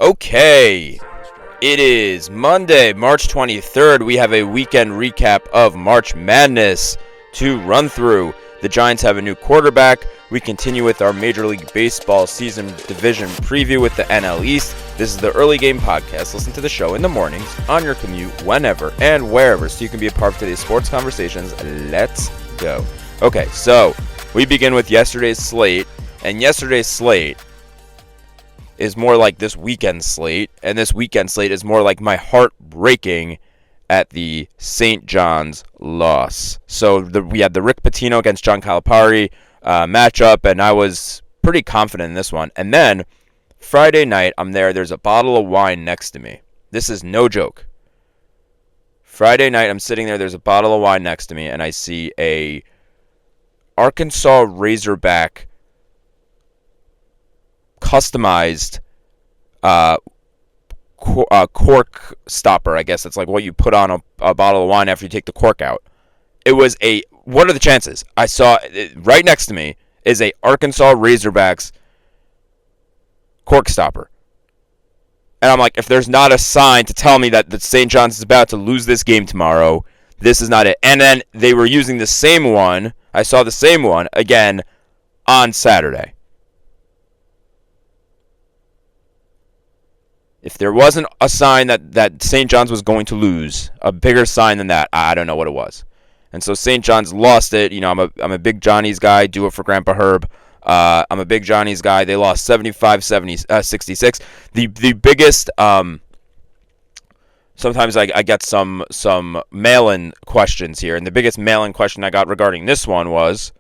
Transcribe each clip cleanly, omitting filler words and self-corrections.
Okay, it is Monday, March 23rd. We have a weekend recap of March Madness to run through. The Giants have a new quarterback. We continue with our Major League Baseball season division preview with the NL East. This is the Early Game Podcast. Listen to the show in the mornings, on your commute, whenever and wherever, so you can be a part of today's sports conversations. Let's go. Okay, so we begin with yesterday's slate, and yesterday's slate is more like this weekend's slate, and this weekend slate is more like my heart breaking at the St. John's loss. So we had the Rick Pitino against John Calipari matchup, and I was pretty confident in this one. And then Friday night, there's a bottle of wine next to me. This is no joke. Friday night, I'm sitting there's a bottle of wine next to me, and I see a Arkansas Razorback customized cork stopper. I guess it's like what you put on a bottle of wine after you take the cork out. It was what are the chances? I saw right next to me is a Arkansas Razorbacks cork stopper. And I'm like, if there's not a sign to tell me that St. John's is about to lose this game tomorrow, this is not it. And then they were using the same one. I saw the same one again on Saturday. If there wasn't a sign that St. John's was going to lose, a bigger sign than that, I don't know what it was. And so St. John's lost it. You know, I'm a big Johnny's guy. Do it for Grandpa Herb. I'm a big Johnny's guy. They lost 75-66. The biggest. Sometimes I get some mail-in questions here, and the biggest mail-in question I got regarding this one was,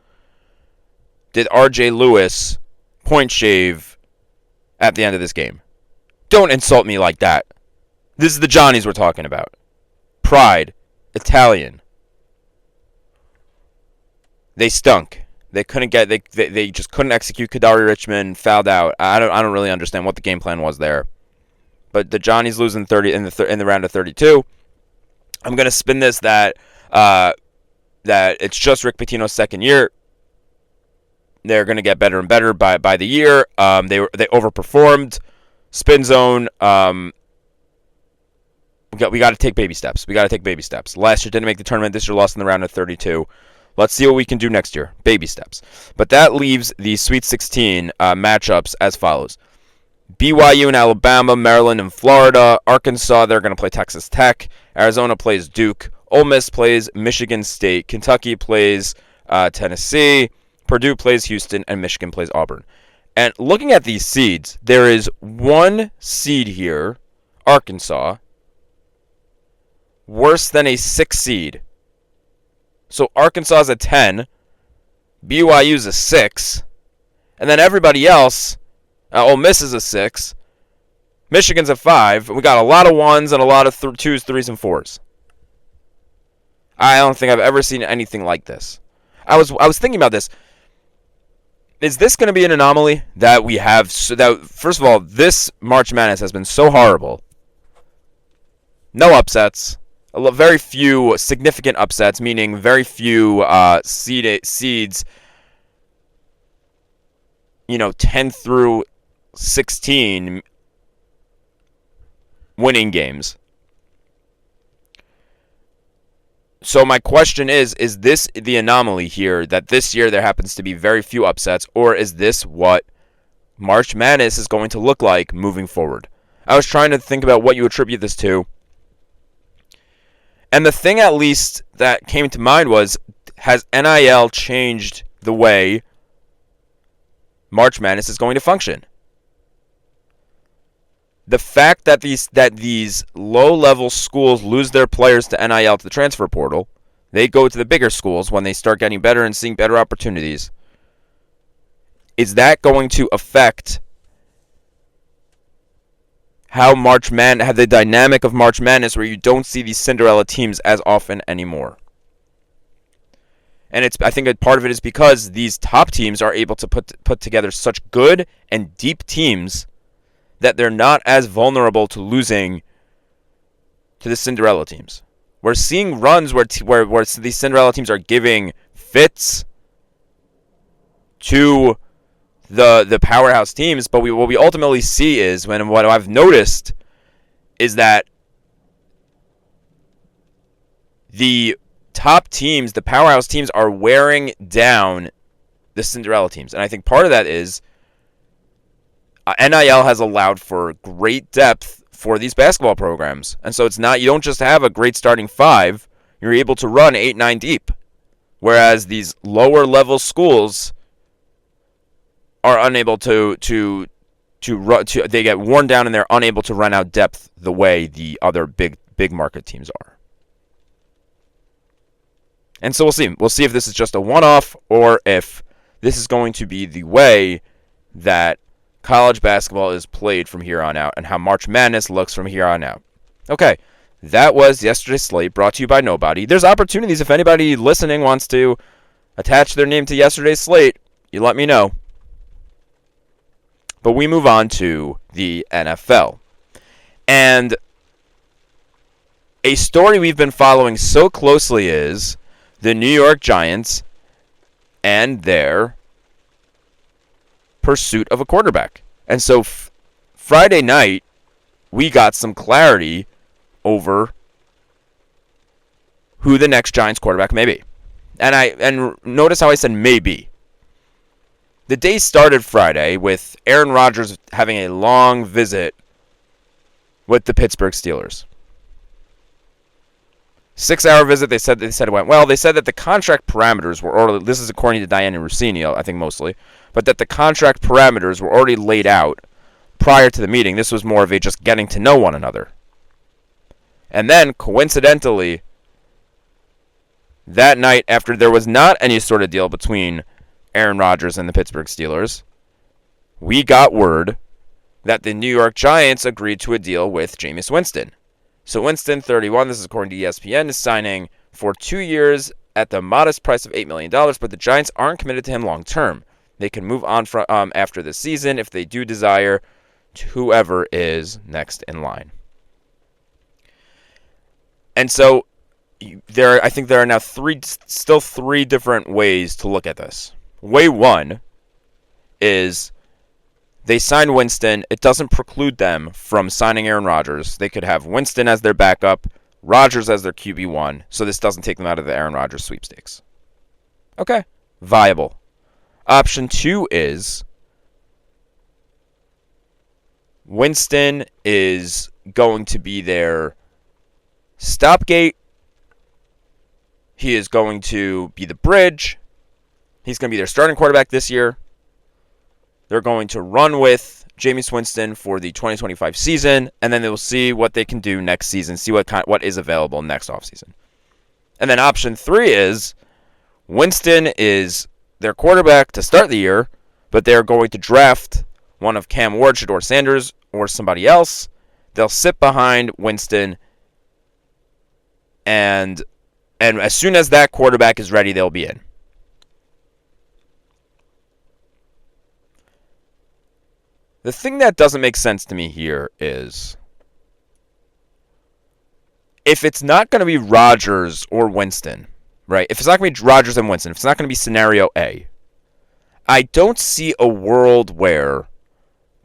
did R.J. Lewis point shave at the end of this game? Don't insult me like that. This is the Johnnies we're talking about. Pride. Italian. They stunk. They couldn't get. They just couldn't execute. Kadari Richmond fouled out. I don't really understand what the game plan was there. But the Johnnies losing 30 in the round of 32. I'm gonna spin this that it's just Rick Pitino's second year. They're gonna get better and better by the year. They overperformed. Spin zone. We got to take baby steps. Last year didn't make the tournament. This year lost in the round of 32. Let's see what we can do next year. Baby steps. But that leaves the Sweet 16 matchups as follows: BYU and Alabama, Maryland and Florida, Arkansas. They're going to play Texas Tech. Arizona plays Duke. Ole Miss plays Michigan State. Kentucky plays Tennessee. Purdue plays Houston, and Michigan plays Auburn. And looking at these seeds, there is one seed here, Arkansas, worse than a 6 seed. So Arkansas is a 10, BYU is a 6, and then everybody else, Ole Miss is a 6, Michigan's a 5. We got a lot of 1s and a lot of 2s, 3s, and 4s. I don't think I've ever seen anything like this. I was thinking about this. Is this going to be an anomaly that we have? So that, first of all, this March Madness has been so horrible. No upsets. Very few significant upsets, meaning very few seeds, 10 through 16 winning games. So my question is this the anomaly here, that this year there happens to be very few upsets, or is this what March Madness is going to look like moving forward? I was trying to think about what you attribute this to. And the thing at least that came to mind was, has NIL changed the way March Madness is going to function? The fact that these low-level schools lose their players to NIL, to the transfer portal, they go to the bigger schools when they start getting better and seeing better opportunities. Is that going to affect how the dynamic of March Madness, where you don't see these Cinderella teams as often anymore? And I think part of it is because these top teams are able to put together such good and deep teams that they're not as vulnerable to losing to the Cinderella teams. We're seeing runs where these Cinderella teams are giving fits to the powerhouse teams. But what we ultimately see is what I've noticed is that the top teams, the powerhouse teams, are wearing down the Cinderella teams. And I think part of that is NIL has allowed for great depth for these basketball programs. And so you don't just have a great starting five, you're able to run 8-9 deep. Whereas these lower level schools are unable to they get worn down and they're unable to run out depth the way the other big market teams are. And so we'll see. We'll see if this is just a one-off or if this is going to be the way that college basketball is played from here on out and how March Madness looks from here on out. Okay, that was yesterday's slate brought to you by nobody. There's opportunities if anybody listening wants to attach their name to yesterday's slate. You let me know. But we move on to the NFL. And a story we've been following so closely is the New York Giants and their pursuit of a quarterback. And so Friday night, we got some clarity over who the next Giants quarterback may be. And notice how I said maybe. The day started Friday with Aaron Rodgers having a long visit with the Pittsburgh Steelers. 6-hour visit. They said it went well. They said that the contract parameters were already, this is according to Diana Rossini, I think mostly, but that the contract parameters were already laid out prior to the meeting. This was more of a just getting to know one another. And then, coincidentally, that night, after there was not any sort of deal between Aaron Rodgers and the Pittsburgh Steelers, we got word that the New York Giants agreed to a deal with Jameis Winston. So Winston, 31, this is according to ESPN, is signing for 2 years at the modest price of $8 million, but the Giants aren't committed to him long term. They can move on from after this season if they do desire to whoever is next in line. And so I think there are now still three different ways to look at this. Way one is they signed Winston. It doesn't preclude them from signing Aaron Rodgers. They could have Winston as their backup, Rodgers as their QB1, so this doesn't take them out of the Aaron Rodgers sweepstakes. Okay, viable. Option two is Winston is going to be their stopgate. He is going to be the bridge. He's going to be their starting quarterback this year. They're going to run with Jameis Winston for the 2025 season, and then they will see what they can do next season, see what is available next offseason. And then option three is Winston is their quarterback to start the year, but they're going to draft one of Cam Ward, Shedeur Sanders, or somebody else. They'll sit behind Winston, and as soon as that quarterback is ready, they'll be in. The thing that doesn't make sense to me here is if it's not going to be Rodgers or Winston, right? If it's not going to be Rodgers and Winston, if it's not going to be scenario A, I don't see a world where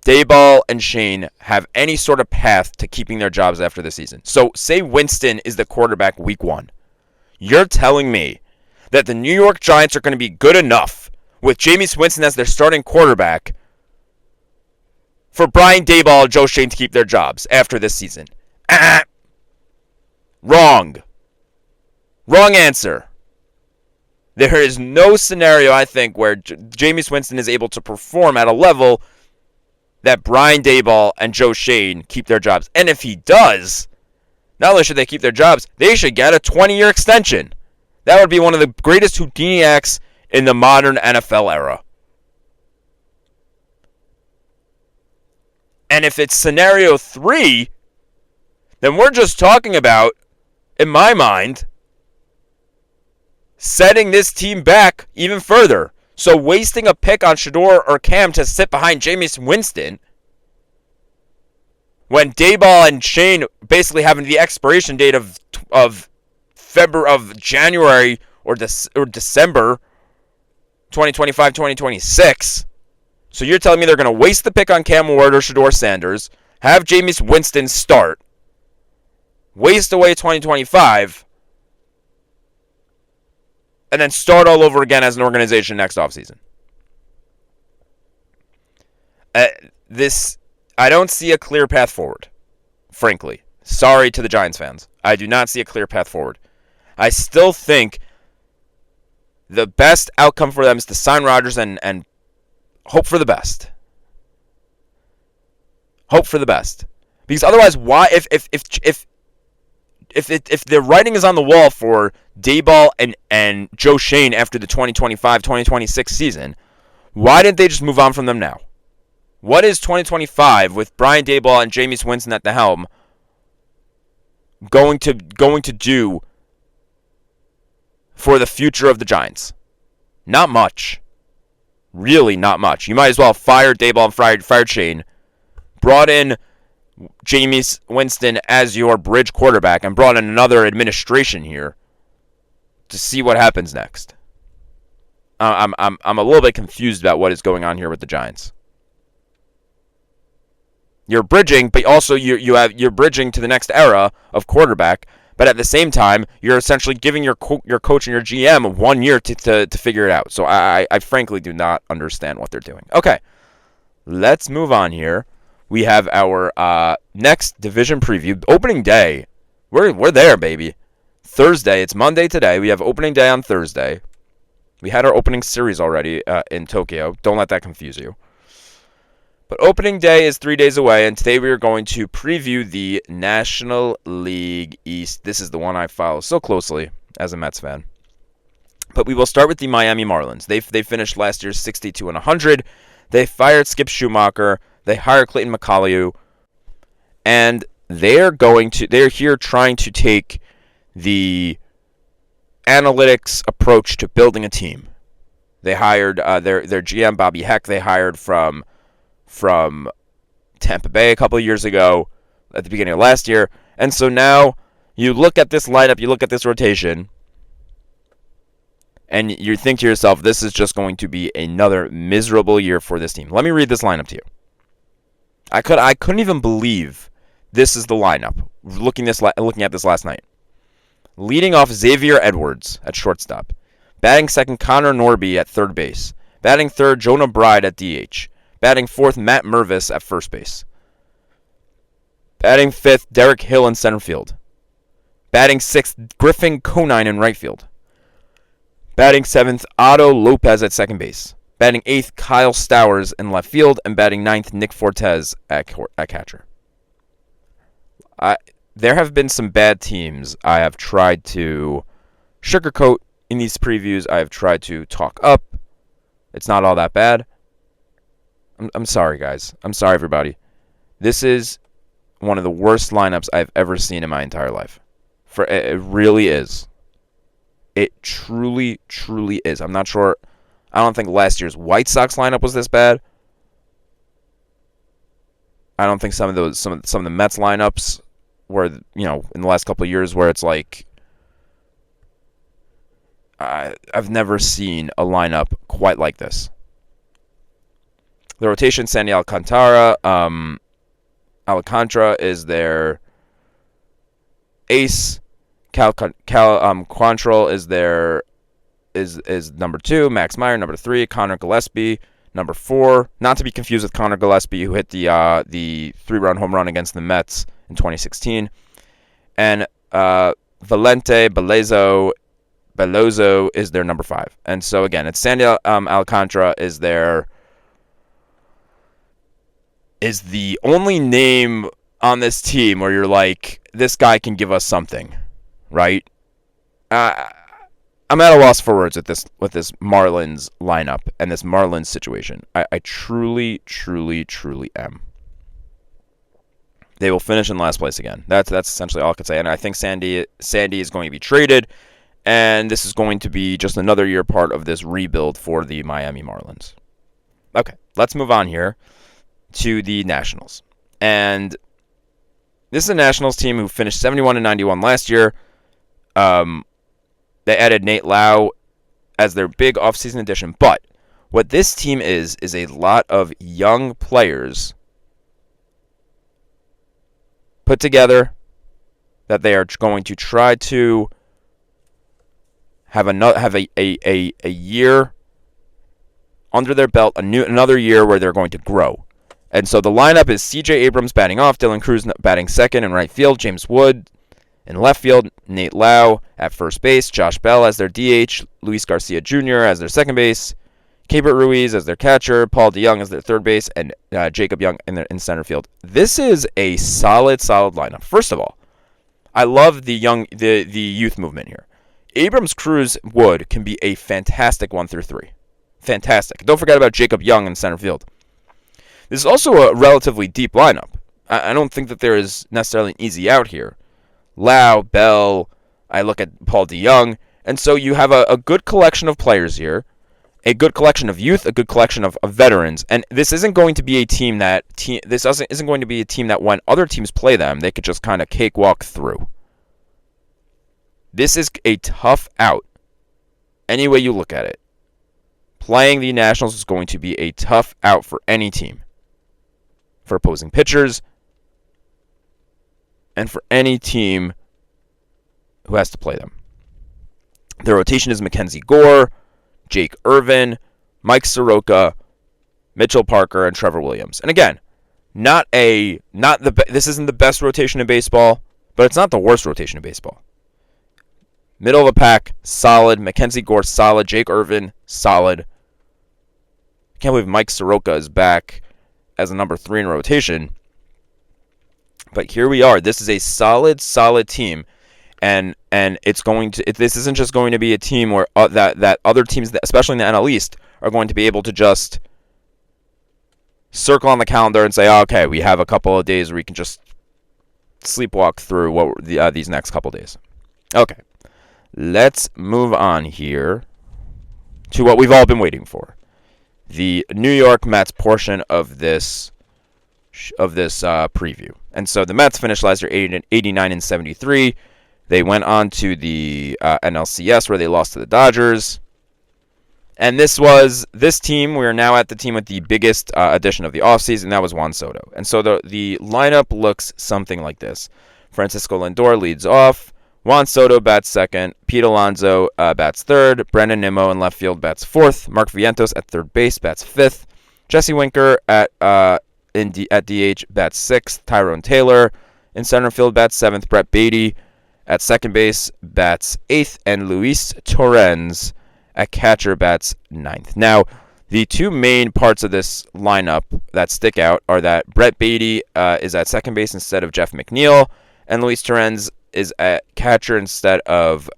Daboll and Shane have any sort of path to keeping their jobs after the season. So say Winston is the quarterback week one. You're telling me that the New York Giants are going to be good enough with Jameis Winston as their starting quarterback for Brian Daboll and Joe Shane to keep their jobs after this season? Wrong. Wrong answer. There is no scenario, I think, where Jameis Winston is able to perform at a level that Brian Daboll and Joe Shane keep their jobs. And if he does, not only should they keep their jobs, they should get a 20-year extension. That would be one of the greatest Houdini acts in the modern NFL era. And if it's scenario 3, then we're just talking about, in my mind, setting this team back even further. So wasting a pick on Shedeur or Cam to sit behind Jameis Winston when Daboll and Shane basically having the expiration date of January or December 2025, 2026. So you're telling me they're going to waste the pick on Cam Ward or Shedeur Sanders, have Jameis Winston start, waste away 2025, and then start all over again as an organization next offseason? I don't see a clear path forward, frankly. Sorry to the Giants fans. I do not see a clear path forward. I still think the best outcome for them is to sign Rodgers and hope for the best. Hope for the best. Because otherwise, why if the writing is on the wall for Daboll and Joe Shane after the 2025-2026 season, why didn't they just move on from them now? What is 2025 with Brian Daboll and Jameis Winston at the helm going to do for the future of the Giants? Not much. Really not much. You might as well have fired Daboll and fired Shane, brought in Jameis Winston as your bridge quarterback, and brought in another administration here to see what happens next. I'm a little bit confused about what is going on here with the Giants. You're bridging, but also you're bridging to the next era of quarterback. But at the same time, you're essentially giving your coach and your GM 1 year to figure it out. So I frankly do not understand what they're doing. Okay, let's move on here. We have our next division preview. Opening day. We're there, baby. Thursday. It's Monday today. We have opening day on Thursday. We had our opening series already in Tokyo. Don't let that confuse you. But opening day is 3 days away, and today we are going to preview the National League East. This is the one I follow so closely as a Mets fan. But we will start with the Miami Marlins. They finished last year 62-100. They fired Skip Schumacher. They hired Clayton McCollum, and they're here trying to take the analytics approach to building a team. They hired their GM Bobby Heck. They hired from Tampa Bay a couple of years ago at the beginning of last year. And so now you look at this lineup, you look at this rotation, and you think to yourself, this is just going to be another miserable year for this team. Let me read this lineup to you. I couldn't even believe this is the lineup, looking at this last night. Leading off, Xavier Edwards at shortstop. Batting second, Connor Norby at third base. Batting third, Jonah Bride at DH. Batting fourth, Matt Mervis at first base. Batting fifth, Derek Hill in center field. Batting sixth, Griffin Conine in right field. Batting seventh, Otto Lopez at second base. Batting eighth, Kyle Stowers in left field. And batting ninth, Nick Fortes at catcher. There have been some bad teams I have tried to sugarcoat in these previews. I have tried to talk up. It's not all that bad. I'm sorry, guys. I'm sorry, everybody. This is one of the worst lineups I've ever seen in my entire life. It really is. It truly, truly is. I'm not sure. I don't think last year's White Sox lineup was this bad. I don't think some of the Mets lineups were, in the last couple of years where it's like I've never seen a lineup quite like this. The rotation, Sandy Alcantara. Alcantara is their ace. Quantrill is number 2. Max Meyer, number 3. Connor Gillespie, number 4. Not to be confused with Connor Gillespie, who hit the 3-run home run against the Mets in 2016. And Valente Belozo is their number 5. And so, again, it's Sandy Alcantara is the only name on this team where you're like, this guy can give us something, right? I'm at a loss for words with this Marlins lineup and this Marlins situation. I truly, truly, truly am. They will finish in last place again. That's essentially all I can say. And I think Sandy is going to be traded, and this is going to be just another year part of this rebuild for the Miami Marlins. Okay, let's move on here to the Nationals. And this is a Nationals team who finished 71-91 last year. They added Nate Lau as their big offseason addition. But What this team is a lot of young players put together that they are going to try to have a year under their belt, another year where they're going to grow. And so the lineup is C.J. Abrams batting off, Dylan Cruz batting second in right field, James Wood in left field, Nate Lau at first base, Josh Bell as their DH, Luis Garcia Jr. as their second base, Keibert Ruiz as their catcher, Paul DeYoung as their third base, and Jacob Young in center field. This is a solid lineup. First of all, I love the youth movement here. Abrams, Cruz, Wood can be a fantastic 1 through 3. Fantastic. Don't forget about Jacob Young in center field. This is also a relatively deep lineup. I don't think that there is necessarily an easy out here. Lau, Bell, I look at Paul DeYoung, and so you have a good collection of players here, a good collection of youth, a good collection of veterans, and this isn't going to be a team that when other teams play them, they could just kind of cakewalk through. This is a tough out, any way you look at it. Playing the Nationals is going to be a tough out for any team, for opposing pitchers, and for any team who has to play them. The rotation is Mackenzie Gore, Jake Irvin, Mike Soroka, Mitchell Parker, and Trevor Williams. And again, this isn't the best rotation in baseball, but it's not the worst rotation in baseball. Middle of the pack, solid. Mackenzie Gore, solid. Jake Irvin, solid. I can't believe Mike Soroka is back as a number 3 in rotation. But here we are. This is a solid team, and this isn't just going to be a team where that other teams, especially in the NL East, are going to be able to just circle on the calendar and say, oh, okay, we have a couple of days where we can just sleepwalk through these next couple of days. Okay, let's move on here to what we've all been waiting for. The New York Mets portion of this preview. And so the Mets finished last year 89-73. They went on to the NLCS where they lost to the Dodgers. And this team, we are now at the team with the biggest addition of the offseason. That was Juan Soto. And so the lineup looks something like this. Francisco Lindor leads off. Juan Soto bats second. Pete Alonso bats third. Brandon Nimmo in left field bats fourth. Mark Vientos at third base bats fifth. Jesse Winker at DH bats sixth. Tyrone Taylor in center field bats seventh. Brett Beatty at second base bats eighth. And Luis Torrens at catcher bats ninth. Now, the two main parts of this lineup that stick out are that Brett Beatty is at second base instead of Jeff McNeil, and Luis Torrens is at catcher instead of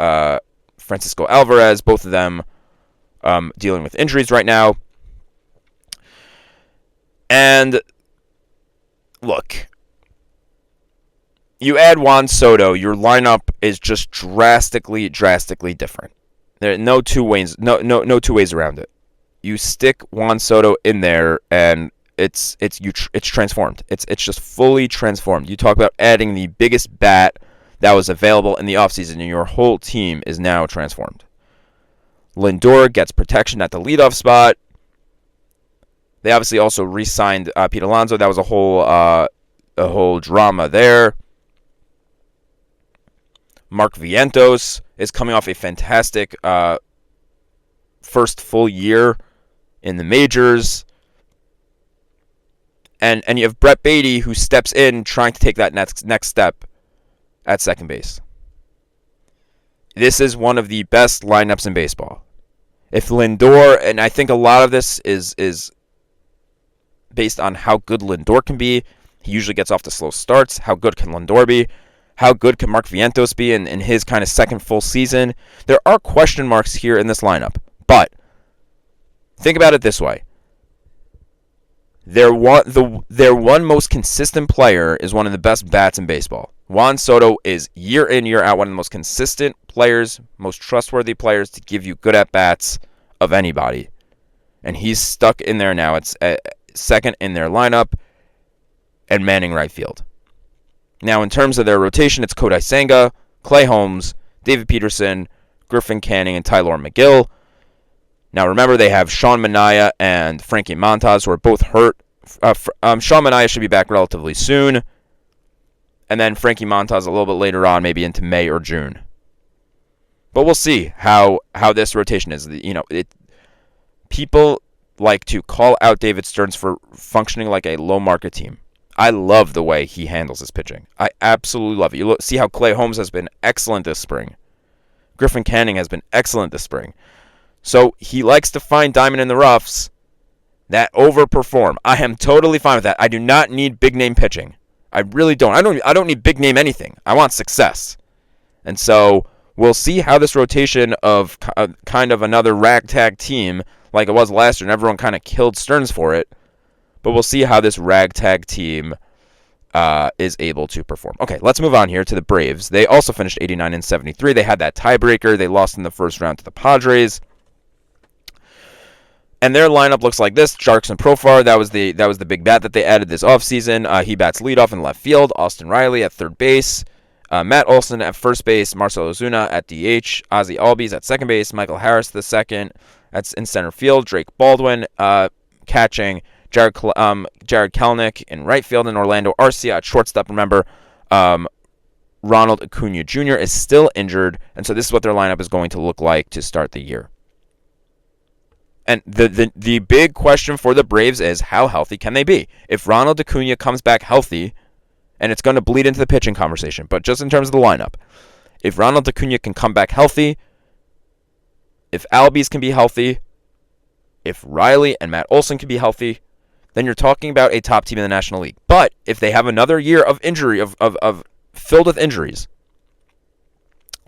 Francisco Alvarez, both of them dealing with injuries right now. And look, you add Juan Soto, your lineup is just drastically different. There are no two ways around it. You stick Juan Soto in there, and it's transformed. It's just fully transformed. You talk about adding the biggest bat that was available in the offseason, and your whole team is now transformed. Lindor gets protection at the leadoff spot. They obviously also re-signed Pete Alonso. That was a whole drama there. Mark Vientos is coming off a fantastic first full year in the majors. And you have Brett Beatty, who steps in trying to take that next step at second base. This is one of the best lineups in baseball. If Lindor, and I think a lot of this is based on how good Lindor can be. He usually gets off to slow starts. How good can Lindor be? How good can Mark Vientos be in his kind of second full season? There are question marks here in this lineup, but think about it this way. Their one most consistent player is one of the best bats in baseball. Juan Soto is year in, year out one of the most consistent players, most trustworthy players to give you good at-bats of anybody. And he's stuck in there now. It's second in their lineup and manning right field. Now, in terms of their rotation, it's Kodai Senga, Clay Holmes, David Peterson, Griffin Canning, and Tylor McGill. Now, remember, they have Sean Manaea and Frankie Montas, who are both hurt. Sean Manaea should be back relatively soon. And then Frankie Montas a little bit later on, maybe into May or June. But we'll see how this rotation is. People like to call out David Stearns for functioning like a low-market team. I love the way he handles his pitching. I absolutely love it. See how Clay Holmes has been excellent this spring. Griffin Canning has been excellent this spring. So he likes to find diamond in the roughs that overperform. I am totally fine with that. I do not need big-name pitching. I really don't. I don't need big-name anything. I want success. And so we'll see how this rotation of kind of another ragtag team like it was last year, and everyone kind of killed Stearns for it. But we'll see how this ragtag team is able to perform. Okay, let's move on here to the Braves. They also finished 89 and 73. They had that tiebreaker. They lost in the first round to the Padres. And their lineup looks like this. Jarkson Profar, that was the big bat that they added this offseason. He bats leadoff in left field. Austin Riley at third base. Matt Olson at first base. Marcell Ozuna at DH. Ozzie Albies at second base. Michael Harris the second. That's in center field. Drake Baldwin catching. Jared Kelenic in right field, and Orlando Arcia at shortstop. Remember, Ronald Acuna Jr. is still injured, and so this is what their lineup is going to look like to start the year. And the big question for the Braves is, how healthy can they be? If Ronald Acuna comes back healthy, and it's going to bleed into the pitching conversation, but just in terms of the lineup, if Ronald Acuna can come back healthy, if Albies can be healthy, if Riley and Matt Olson can be healthy, then you're talking about a top team in the National League. But if they have another year of injury, of filled with injuries,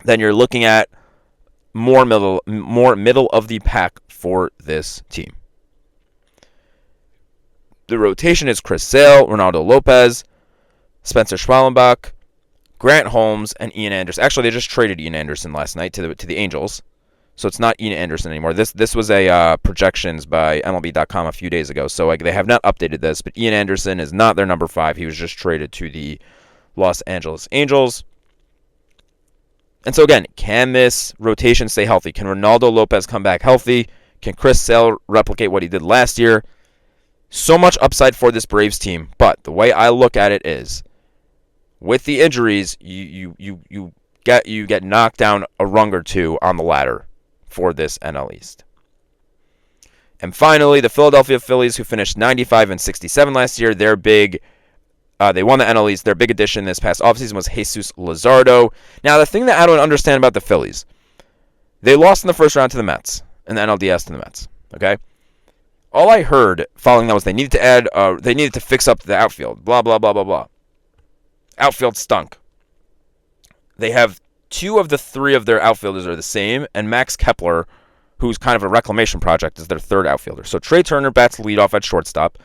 then you're looking at more middle of the pack for this team. The rotation is Chris Sale, Ronaldo Lopez, Spencer Schwallenbach, Grant Holmes, and Ian Anderson. Actually, they just traded Ian Anderson last night to the Angels. So it's not Ian Anderson anymore. This was a projections by MLB.com a few days ago. So they have not updated this. But Ian Anderson is not their number 5. He was just traded to the Los Angeles Angels. And so again, can this rotation stay healthy? Can Ronaldo Lopez come back healthy? Can Chris Sale replicate what he did last year? So much upside for this Braves team. But the way I look at it is, with the injuries, you get knocked down a rung or two on the ladder for this NL East. And finally, the Philadelphia Phillies, who finished 95 and 67 last year, they won the NL East. Their big addition this past offseason was Jesus Luzardo. Now, the thing that I don't understand about the Phillies, they lost in the first round to the Mets, in the NLDS to the Mets. Okay, all I heard following that was they needed to fix up the outfield. Blah blah blah blah blah. Outfield stunk. They have 2 of the 3 of their outfielders are the same, and Max Kepler, who's kind of a reclamation project, is their third outfielder. So Trey Turner bats leadoff at shortstop,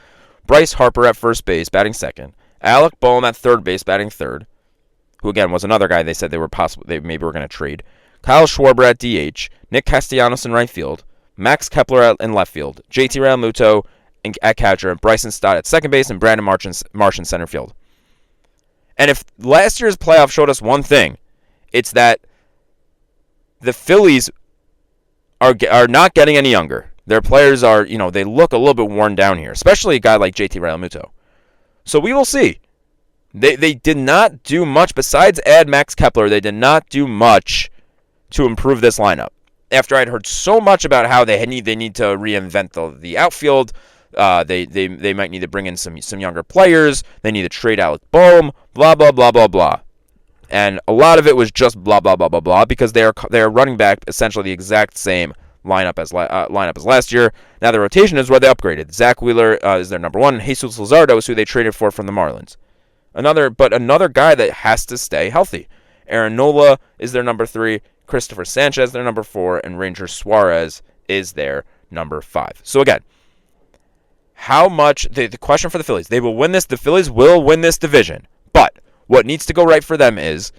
Bryce Harper at first base batting second, Alec Boehm at third base batting third, who again was another guy they said they maybe were going to trade, Kyle Schwarber at DH, Nick Castellanos in right field, Max Kepler in left field, JT Realmuto at catcher, and Bryson Stott at second base, and Brandon Marsh in center field. And if last year's playoff showed us one thing, it's that the Phillies are not getting any younger. Their players are, they look a little bit worn down here, especially a guy like JT Realmuto. So we will see. They did not do much besides add Max Kepler. They did not do much to improve this lineup. After I'd heard so much about how they need to reinvent the outfield, they might need to bring in some younger players. They need to trade Alec Boehm. Blah blah blah blah blah. And a lot of it was just blah blah blah blah blah because they are running back essentially the exact same lineup as last year. Now the rotation is where they upgraded. Zach Wheeler is their number 1, and Jesus Luzardo is who they traded for from the Marlins. Another guy that has to stay healthy. Aaron Nola is their number 3, Christopher Sanchez their number 4, and Ranger Suarez is their number 5. So again, how much the question for the Phillies? They will win this. The Phillies will win this division, but what needs to go right for them is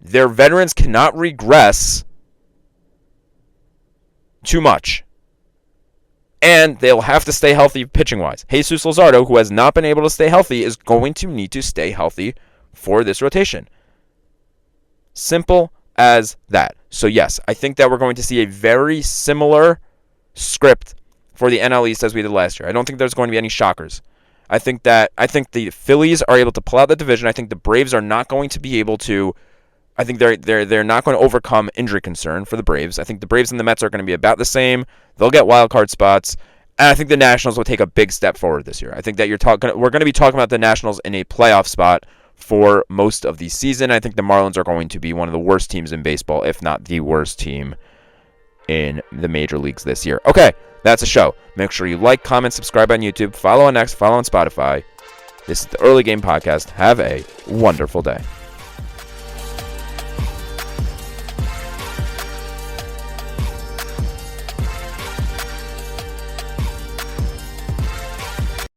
their veterans cannot regress too much. And they'll have to stay healthy pitching-wise. Jesus Luzardo, who has not been able to stay healthy, is going to need to stay healthy for this rotation. Simple as that. So yes, I think that we're going to see a very similar script for the NL East as we did last year. I don't think there's going to be any shockers. I think the Phillies are able to pull out the division. I think the Braves are not going to be able to. I think they're not going to overcome injury concern for the Braves. I think the Braves and the Mets are going to be about the same. They'll get wild card spots. And I think the Nationals will take a big step forward this year. I think that we're going to be talking about the Nationals in a playoff spot for most of the season. I think the Marlins are going to be one of the worst teams in baseball, if not the worst team in the major leagues this year. Okay, that's a show. Make sure you like, comment, subscribe on YouTube, follow on X, follow on Spotify. This is the Early Game Podcast. Have a wonderful day.